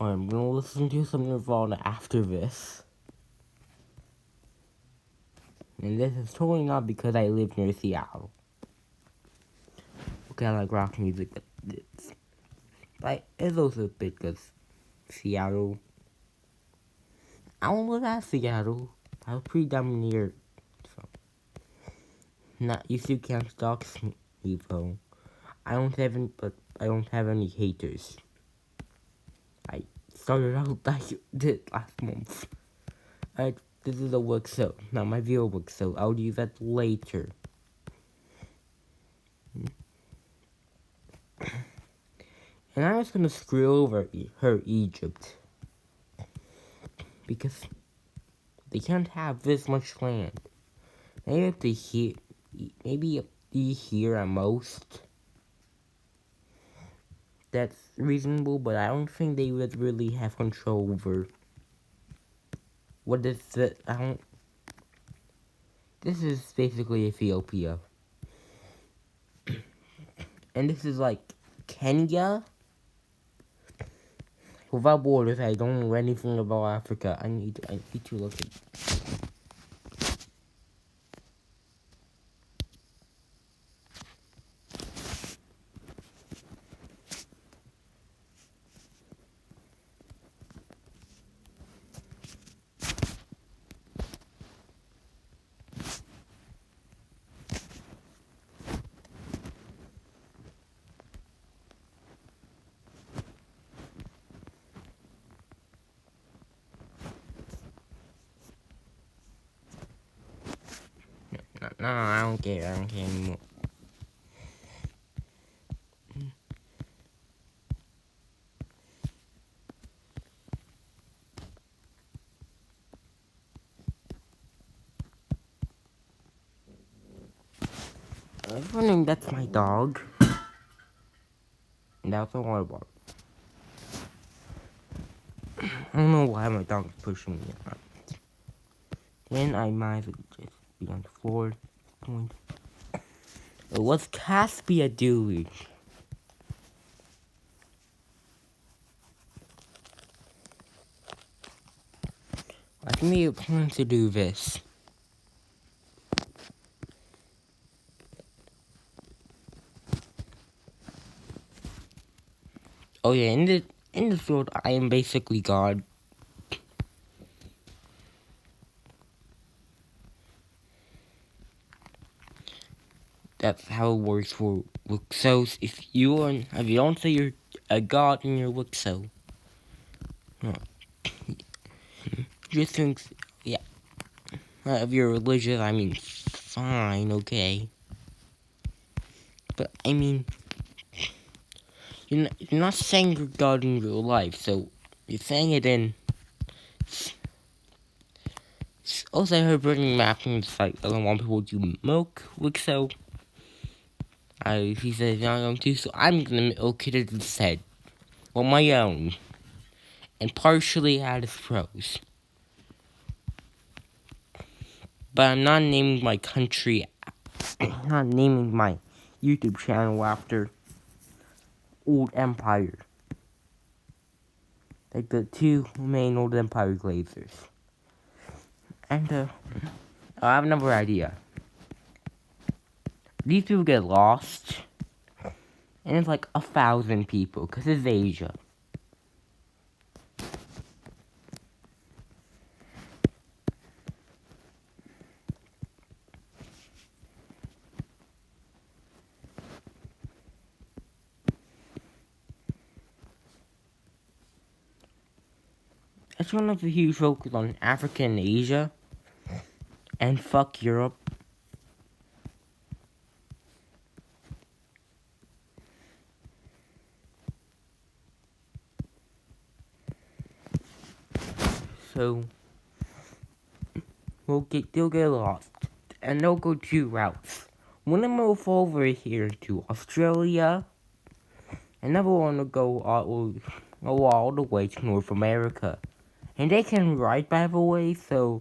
I'm gonna listen to some Nirvana after this. And this is totally not because I live near Seattle. Okay, I like rock music, but it's also because Seattle. I don't live at Seattle. I was pretty damn near. So, not you still can't stalk me though. I don't have any haters. I started out like this last month. This is a WICSO, not my real WICSO. I'll use that later. And I was gonna screw over her Egypt. Because they can't have this much land. Maybe if they here at most. That's reasonable, but I don't think they would really have control over. What is it? This is basically Ethiopia. And this is like Kenya. Without borders, I don't know anything about Africa. I need to look at. No, I don't care. I don't care anymore. I was wondering, that's my dog. And that's a water bottle. I don't know why my dog is pushing me around. Then I might just be on the floor. What's Caspia doing? I think they plan to do this. Oh yeah, in this world, I am basically God. That's how it works for WICSOs. If you don't say you're a God in your WICSO, just think, yeah. If you're religious, I mean, fine, okay. But I mean, you're not saying you're God in real life, so you're saying it in. Also, I heard Brittany Mapping's like, I don't want people to milk WICSO. He said he's not going to, so I'm gonna milk it instead. On my own. And partially add its pros. But I'm not naming my country, I'm not naming my YouTube channel after old empire. Like the two main old empire glazers. And I have another idea. These people get lost, and it's like 1,000 people, because it's Asia. It's one of the huge focus on Africa and Asia, and fuck Europe. So they'll get lost, and they'll go two routes. One of them will fall over here to Australia, another one will go all the way to North America. And they can write, by the way, so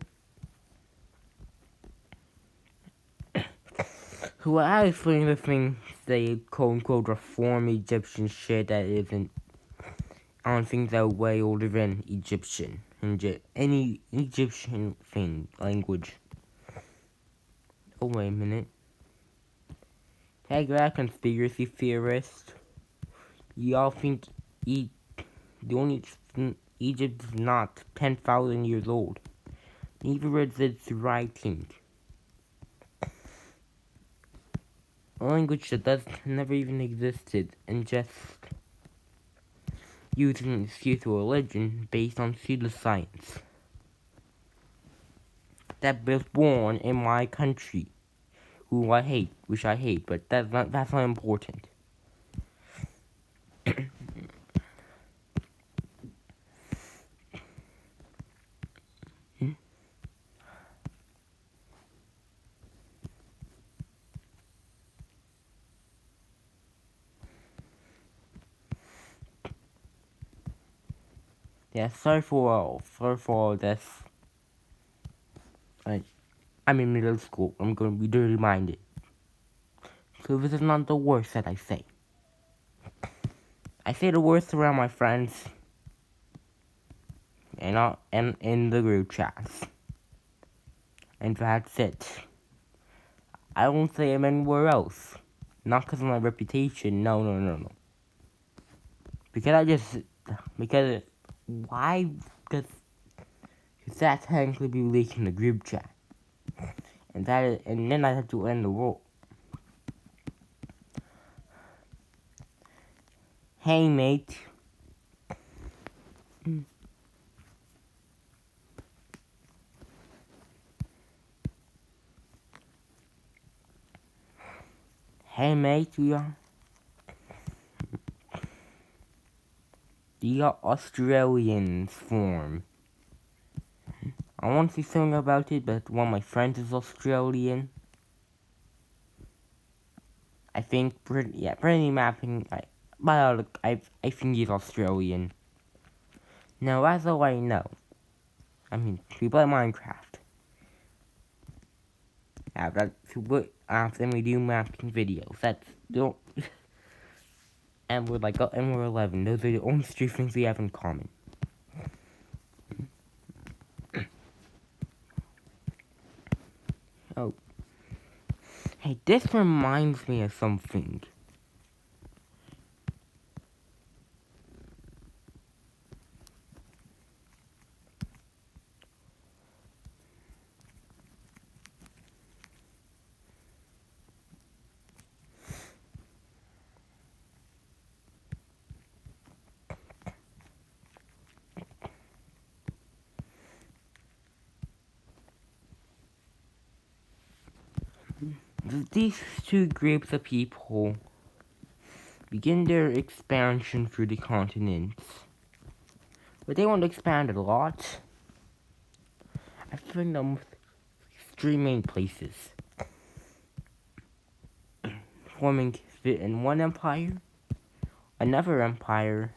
who I explain the things they quote unquote reform Egyptian shit that isn't on things that are way older than Egyptian and any Egyptian thing language. Oh wait a minute. Hey, grab conspiracy theorist. Y'all think the only Egypt is not 10,000 years old. Neither is its writing. A language that never even existed and just using an excuse of religion based on pseudoscience. That was born in my country, which I hate, but that's not important. Yeah, sorry for all this. I'm in middle school. I'm going to be dirty minded. So this is not the worst that I say. I say the worst around my friends and in the group chats. And that's it. I won't say them anywhere else. Not because of my reputation. No. Because why? Because that technically be leaking the group chat. And then I have to end the world. Hey, mate. Hey, mate, we are Australians form. I want to say something about it, but one of my friends is Australian. I think pretty mapping. I think he's Australian. Now that's all I know. I mean, we play Minecraft. Yeah, then we do mapping videos. That's don't. And we're 11. Those are the only three things we have in common. Oh. Hey, this reminds me of something. These two groups of people begin their expansion through the continents. But they won't expand a lot. I think them three main places. Forming in one empire, another empire,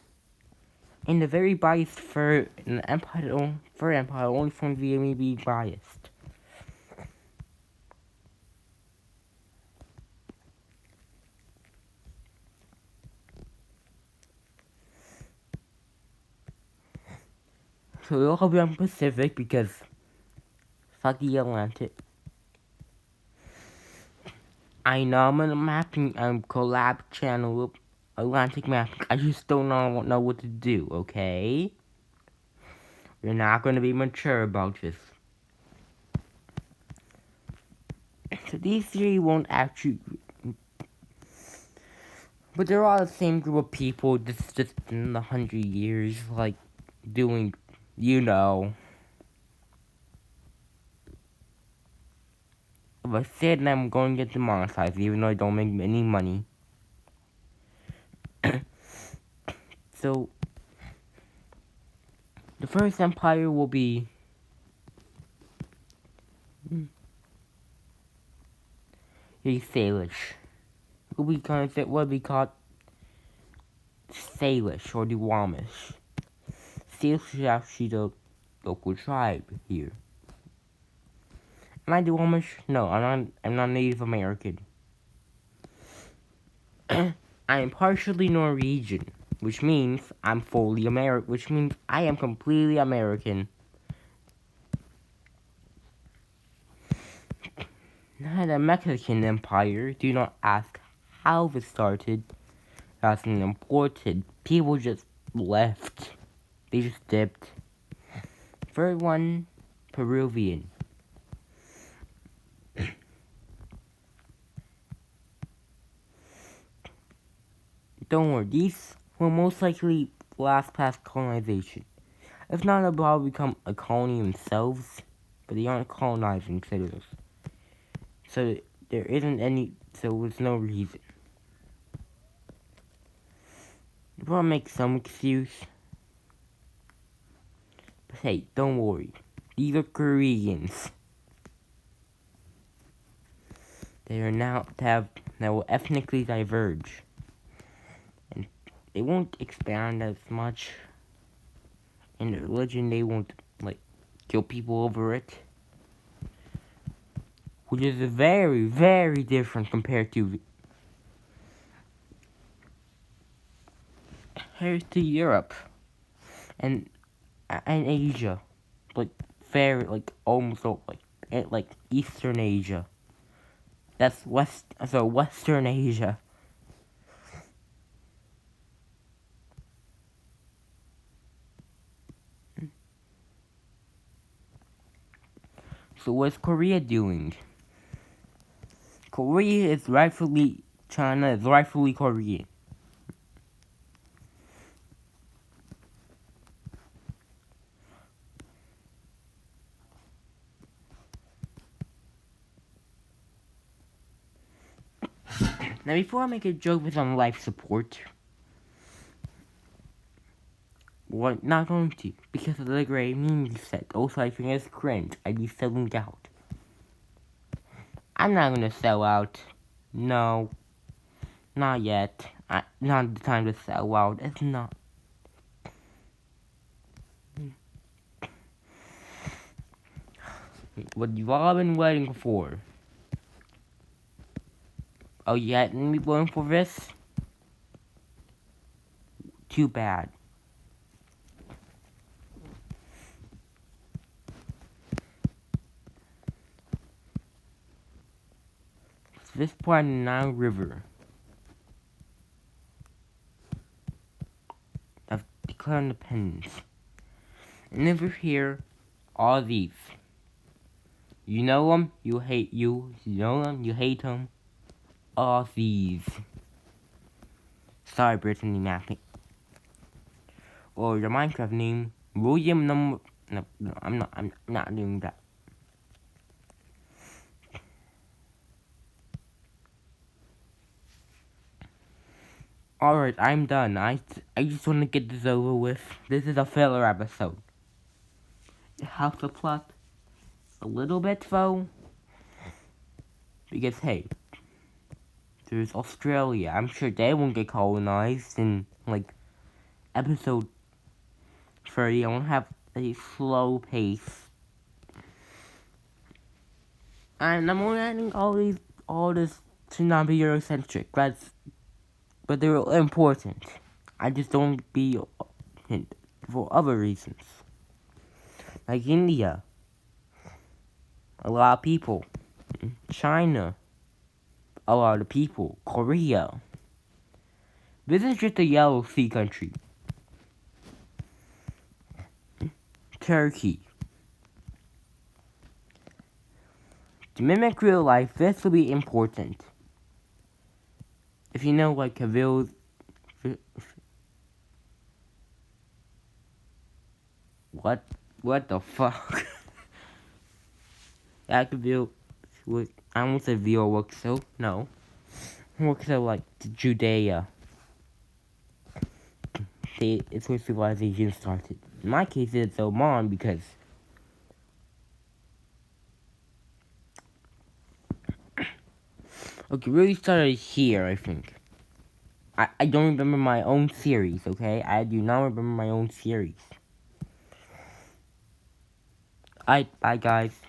and the very biased third empire only formed via me being biased. So it'll be on Pacific because fuck the Atlantic. I know I'm in a mapping collab channel of Atlantic mapping. I just don't know what to do, okay? You're not gonna be mature about this. So these three won't actually, but they're all the same group of people just in 100 years, like doing, you know. If I said I'm going to get demonetized, even though I don't make any money. So the first empire will be the Salish. Will be called Salish or the Wamish. Salish is actually the local tribe here. Am I the Wamish? No, I'm not Native American. I am partially Norwegian. which means I'm fully American, which means I am completely American. Now the Mexican Empire, do not ask how it started. That's important. People just left. They just dipped. Third one, Peruvian. Don't worry, these will most likely last past colonization. If not, they'll probably become a colony themselves, but they aren't colonizing citizens. So there isn't any, so there's no reason. You probably make some excuse. But hey, don't worry. These are Koreans. They are now that will ethnically diverge. And they won't expand as much. In their religion, they won't kill people over it. Which is very, very different compared to Europe and Asia, very almost like Eastern Asia. That's Western Asia. So what's Korea doing? China is rightfully Korean. Now before I make a joke with on life support, what not going to, because of the great meme you said. Also I think it's cringe. I'd be selling out. I'm not gonna sell out. No. Not yet. Not the time to sell out. It's not. What you've all been waiting for. Oh, you hadn't been waiting for this? Too bad. This part of the Nile River have declared independence. And over here, all these. You know them, you hate you. You know them, you hate them. All these. Sorry, Brittany Mapping. Or your Minecraft name, William number. No, I'm not doing that. Alright, I'm done. I just want to get this over with. This is a filler episode. It helps the plot a little bit, though. Because, hey, there's Australia. I'm sure they won't get colonized in, episode 30. I won't have a slow pace. And I'm only adding all this to not be Eurocentric. But they're important. I just don't be for other reasons. Like India. A lot of people. China. A lot of people. Korea. This is just a yellow sea country. Turkey. To mimic real life, this will be important. If you know, Cavill. What the fuck? Cavill. I almost said Vio WICSO. No. WICSO, Judea. It's where civilization started. In my case, it's Oman because. Okay, really started here, I think. I don't remember my own series, okay? I do not remember my own series. Bye, guys.